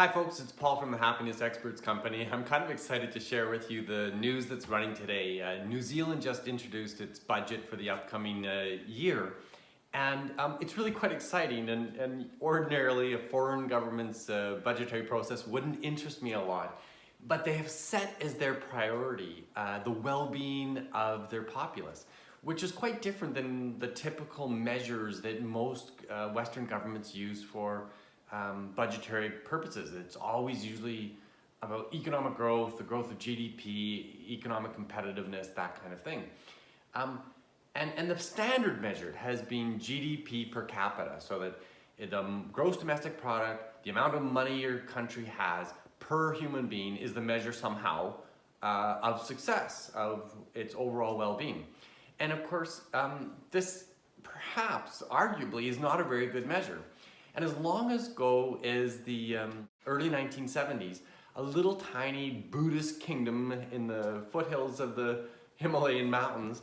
Hi folks, it's Paul from the Happiness Experts Company. I'm kind of excited to share with you the news that's running today. New Zealand just introduced its budget for the upcoming year, and it's really quite exciting, and ordinarily a foreign government's budgetary process wouldn't interest me a lot, but they have set as their priority the well-being of their populace, which is quite different than the typical measures that most Western governments use for budgetary purposes. It's always usually about economic growth, the growth of GDP, economic competitiveness, that kind of thing. And the standard measure has been GDP per capita, so that the gross domestic product, the amount of money your country has per human being, is the measure somehow of success, of its overall well-being. And of course, this perhaps, arguably, is not a very good measure. And as long ago as the early 1970s, a little tiny Buddhist kingdom in the foothills of the Himalayan mountains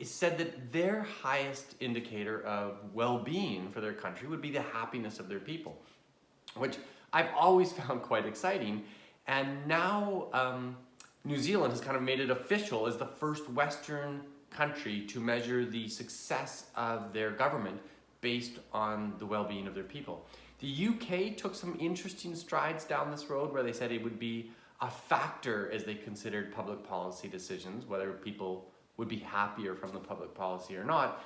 said that their highest indicator of well-being for their country would be the happiness of their people, which I've always found quite exciting. And now New Zealand has kind of made it official as the first Western country to measure the success of their government based on the well-being of their people. The UK took some interesting strides down this road where they said it would be a factor as they considered public policy decisions, whether people would be happier from the public policy or not.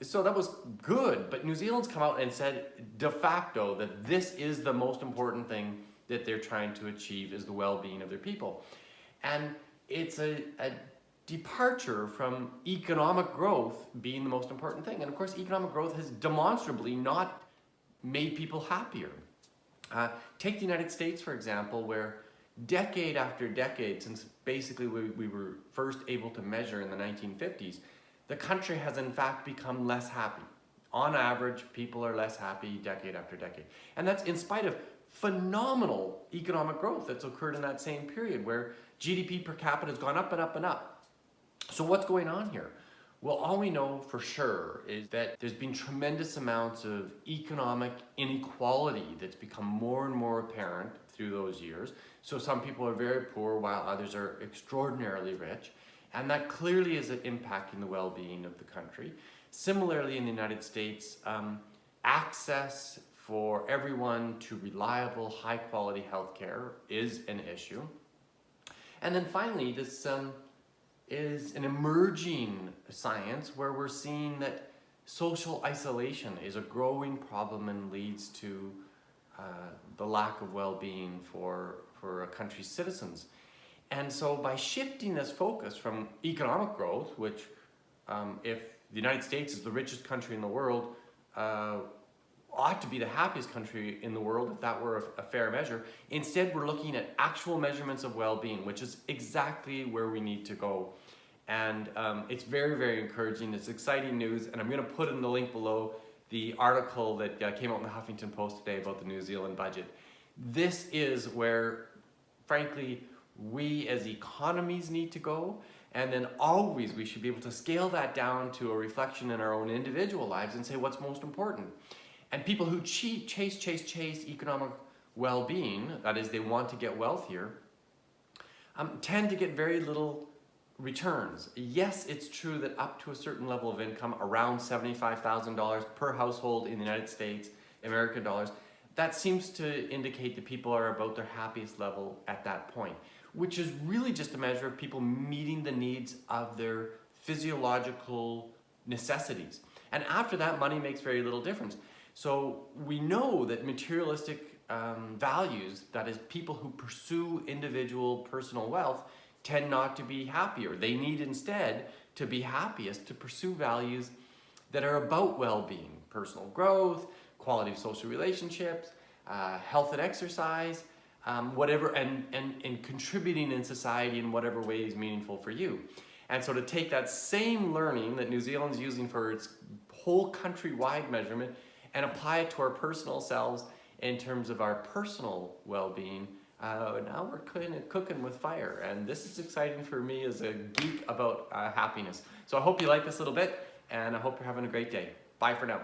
So that was good, but New Zealand's come out and said de facto that this is the most important thing that they're trying to achieve, is the well-being of their people. And it's a departure from economic growth being the most important thing. And of course, economic growth has demonstrably not made people happier. Take the United States, for example, where decade after decade, since basically we were first able to measure in the 1950s, the country has in fact become less happy. On average, people are less happy decade after decade. And that's in spite of phenomenal economic growth that's occurred in that same period, where GDP per capita has gone up and up and up. So what's going on here? Well, all we know for sure is that there's been tremendous amounts of economic inequality that's become more and more apparent through those years. So some people are very poor while others are extraordinarily rich. And that clearly is impacting the well-being of the country. Similarly, in the United States, access for everyone to reliable, high-quality healthcare is an issue. And then finally, this is an emerging science where we're seeing that social isolation is a growing problem and leads to the lack of well-being for a country's citizens. And so by shifting this focus from economic growth, which if the United States is the richest country in the world, ought to be the happiest country in the world if that were a fair measure. Instead, we're looking at actual measurements of well-being, which is exactly where we need to go. And it's very, very encouraging. It's exciting news, and I'm going to put in the link below the article that came out in the Huffington Post today about the New Zealand budget. This is where, frankly, we as economies need to go, and then always we should be able to scale that down to a reflection in our own individual lives and say what's most important. And people who chase economic well-being, that is, they want to get wealthier, tend to get very little returns. Yes, it's true that up to a certain level of income, around $75,000 per household in the United States, American dollars, that seems to indicate that people are about their happiest level at that point, which is really just a measure of people meeting the needs of their physiological necessities. And after that, money makes very little difference. So we know that materialistic values, that is, people who pursue individual personal wealth, tend not to be happier. They need instead to be happiest to pursue values that are about well-being, personal growth, quality of social relationships, health and exercise, whatever, and contributing in society in whatever way is meaningful for you. And so to take that same learning that New Zealand's using for its whole country-wide measurement and apply it to our personal selves in terms of our personal well-being, now we're kind of cooking with fire. And this is exciting for me as a geek about happiness. So I hope you like this little bit, and I hope you're having a great day. Bye for now.